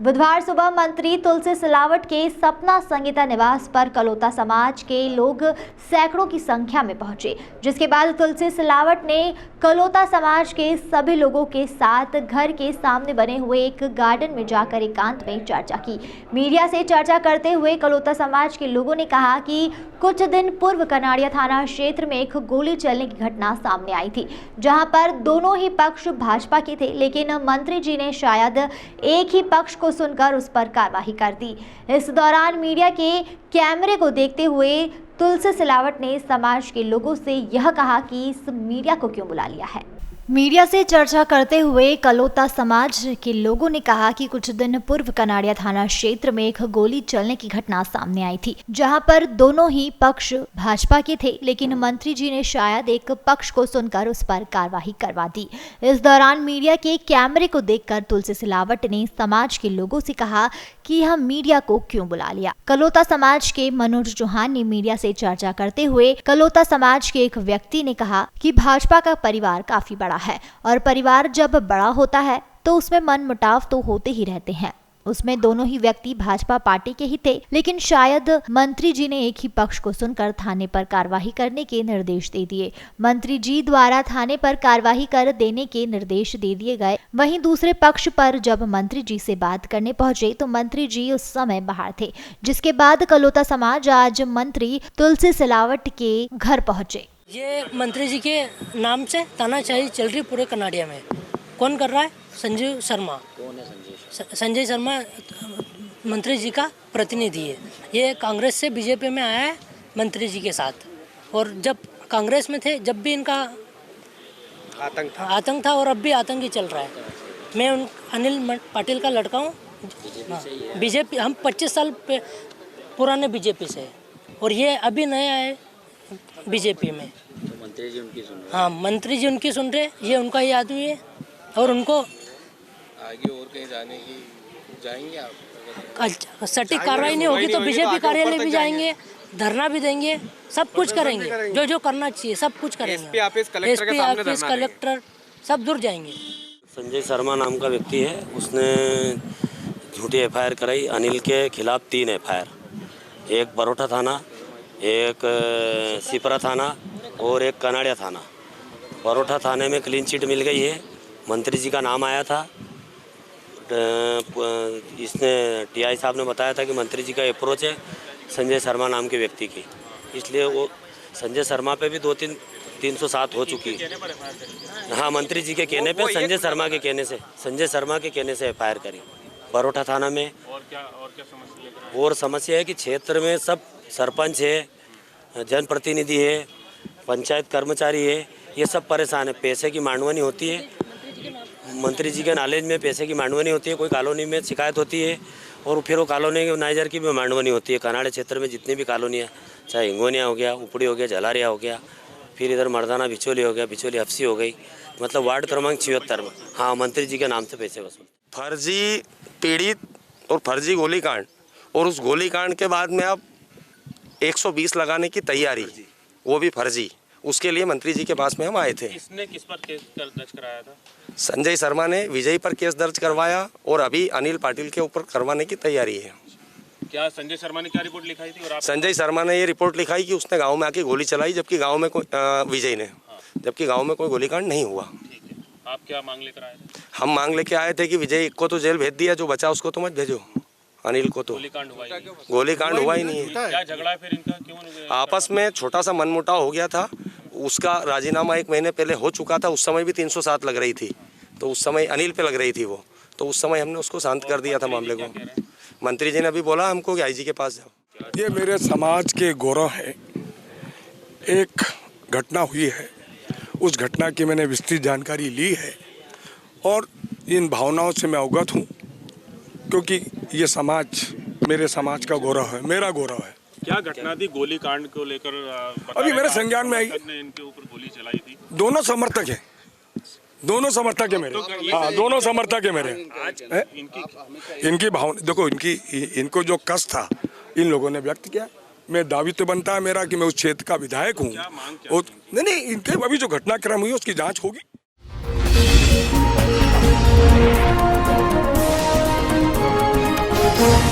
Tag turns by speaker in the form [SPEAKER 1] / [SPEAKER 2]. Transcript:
[SPEAKER 1] बुधवार सुबह मंत्री तुलसी सिलावट के सपना संगीता निवास पर कलोता समाज के लोग सैकड़ों की संख्या में पहुंचे, जिसके बाद तुलसी सिलावट ने कलोता समाज के सभी लोगों के साथ घर के सामने बने हुए एक गार्डन में जाकर एकांत में चर्चा की। मीडिया से चर्चा करते हुए कलोता समाज के लोगों ने कहा कि कुछ दिन पूर्व कनाड़िया थाना क्षेत्र में एक गोली चलने की घटना सामने आई थी, जहां पर दोनों ही पक्ष भाजपा के थे, लेकिन मंत्री जी ने शायद एक ही पक्ष को सुनकर उस पर कार्रवाई कर दी। इस दौरान मीडिया के कैमरे को देखते हुए तुलसी सिलावट ने समाज के लोगों से यह कहा कि इस मीडिया को क्यों बुला लिया है। मीडिया से चर्चा करते हुए कलोता समाज के लोगों ने कहा कि कुछ दिन पूर्व कनाड़िया थाना क्षेत्र में एक गोली चलने की घटना सामने आई थी, जहां पर दोनों ही पक्ष भाजपा के थे, लेकिन मंत्री जी ने शायद एक पक्ष को सुनकर उस पर कार्रवाई करवा दी। इस दौरान मीडिया के कैमरे को देखकर तुलसी सिलावट ने समाज के लोगों से कहा कि हम मीडिया को क्यों बुला लिया। कलोता समाज के मनोज चौहान ने मीडिया से चर्चा करते हुए कलोता समाज के एक व्यक्ति ने कहा कि भाजपा का परिवार काफी बड़ा है और परिवार जब बड़ा होता है तो उसमें मनमुटाव तो होते ही रहते हैं। उसमें दोनों ही व्यक्ति भाजपा पार्टी के ही थे, लेकिन शायद मंत्री जी ने एक ही पक्ष को सुनकर थाने पर कार्रवाई करने के निर्देश दे दिए। मंत्री जी द्वारा थाने पर कार्रवाई कर देने के निर्देश दे दिए गए। वहीं दूसरे पक्ष पर जब मंत्री जी से बात करने पहुंचे तो मंत्री जी उस समय बाहर थे, जिसके बाद कलोता समाज आज मंत्री तुलसी सिलावट के घर पहुंचे।
[SPEAKER 2] ये मंत्री जी के नाम से तानाशाही चल रही पूरे कनाड़िया में। कौन कर रहा है? संजीव शर्मा। कौन है संजय शर्मा मंत्री जी का प्रतिनिधि है। ये कांग्रेस से बीजेपी में आया है मंत्री जी के साथ, और जब कांग्रेस में थे जब भी इनका आतंक था और अब भी आतंक ही चल रहा है। मैं अनिल पाटिल का लड़का हूँ। बीजेपी हम 25 साल पुराने बीजेपी से है और ये अभी नए आए बीजेपी में।
[SPEAKER 3] तो मंत्री जी उनकी सुन रहे?
[SPEAKER 2] हाँ, मंत्री जी उनकी सुन रहे। ये उनका ही आदमी है और उनको
[SPEAKER 4] आगे और कहीं जाने की जाएंगे आप?
[SPEAKER 2] सटीक कार्रवाई नहीं होगी तो बीजेपी कार्यालय भी जाएंगे, धरना भी देंगे, सब कुछ करेंगे। जो करना चाहिए सब कुछ करेंगे।
[SPEAKER 4] एसपी ऑफिस,
[SPEAKER 2] कलेक्टर सब दूर जाएंगे।
[SPEAKER 3] संजय शर्मा नाम का व्यक्ति है, उसने झूठी एफआईआर कराई अनिल के खिलाफ 3 एफआईआर, एक बरोठा थाना, एक सिपरा थाना और एक कनाड़िया थाना। बरोठा थाने में क्लीन चिट मिल गई है। मंत्री जी का नाम आया था। इसने टीआई साहब ने बताया था कि मंत्री जी का अप्रोच है संजय शर्मा नाम के व्यक्ति की, इसलिए वो संजय शर्मा पे भी 307 हो चुकी है। हाँ, मंत्री जी के कहने पे संजय शर्मा के कहने से एफआईआर करी बरोठा थाना में। और समस्या है कि क्षेत्र में सब सरपंच है, जनप्रतिनिधि है, पंचायत कर्मचारी है, ये सब परेशान है। पैसे की मांडवनी होती है, मंत्री जी के नॉलेज में पैसे की मांडवनी होती है। कोई कॉलोनी में शिकायत होती है और फिर वो कॉलोनी के मैनेजर की भी मांडवनी होती है। कनाड़े क्षेत्र में जितनी भी कॉलोनियाँ, चाहे हिंगोनिया हो गया, उपड़ी हो गया, जलारिया हो गया, फिर इधर मर्दाना बिचौली हो गया, बिचौली हफ्सी हो गई, मतलब वार्ड क्रमांक 76 में हाँ मंत्री जी के नाम से पैसे वसूल।
[SPEAKER 5] फर्जी पीड़ित और फर्जी गोलीकांड, और उस गोलीकांड के बाद में अब 120 लगाने की तैयारी, वो भी फर्जी। उसके लिए मंत्री जी के पास में हम आए थे।
[SPEAKER 4] इसने किस पर केस दर्ज कराया था?
[SPEAKER 5] संजय शर्मा ने विजय पर केस दर्ज करवाया और अभी अनिल पाटिल के ऊपर करवाने की तैयारी है।
[SPEAKER 4] क्या संजय शर्मा ने क्या रिपोर्ट लिखाई थी? और
[SPEAKER 5] संजय शर्मा ने ये रिपोर्ट लिखाई कि उसने गांव में आके गोली चलाई, जबकि गांव में कोई विजय ने, जबकि गांव में कोई गोलीकांड नहीं हुआ।
[SPEAKER 4] ठीक है, आप क्या मांग लेकर आए थे?
[SPEAKER 5] हम मांग लेके आए थे कि विजय को तो जेल भेज दिया, जो बचा उसको तो मत भेजो। अनिल को तो गोलीकांड हुआ ही नहीं है।
[SPEAKER 4] क्या झगड़ा है फिर इनका? क्यों
[SPEAKER 5] आपस में छोटा सा मनमुटाव हो गया था। उसका राजीनामा 1 महीने पहले हो चुका था। उस समय भी 307 लग रही थी, तो उस समय अनिल पे लग रही थी वो, तो उस समय हमने उसको शांत कर दिया था मामले को। मंत्री जी ने अभी बोला हमको कि आईजी के पास जाओ।
[SPEAKER 6] ये मेरे समाज के गौरव है। एक घटना हुई है, उस घटना की मैंने विस्तृत जानकारी ली है और इन भावनाओं से मैं अवगत हूँ, क्योंकि ये समाज मेरे समाज का गौरव है, मेरा गौरव है।
[SPEAKER 4] क्या घटना थी? गोलीकांड को लेकर
[SPEAKER 6] अभी मेरे संज्ञान में आई।
[SPEAKER 4] इनके ऊपर गोली चलाई थी।
[SPEAKER 6] दोनों समर्थक है, दोनों समर्थक है मेरे। हाँ, दोनों समर्थक है मेरे। इनकी भावना देखो, इनको जो कष्ट था इन लोगों ने व्यक्त किया। मैं दायित्व बनता है मेरा कि मैं उस क्षेत्र का विधायक हूँ। नहीं, इनके अभी जो घटनाक्रम हुई उसकी जाँच होगी।
[SPEAKER 1] है।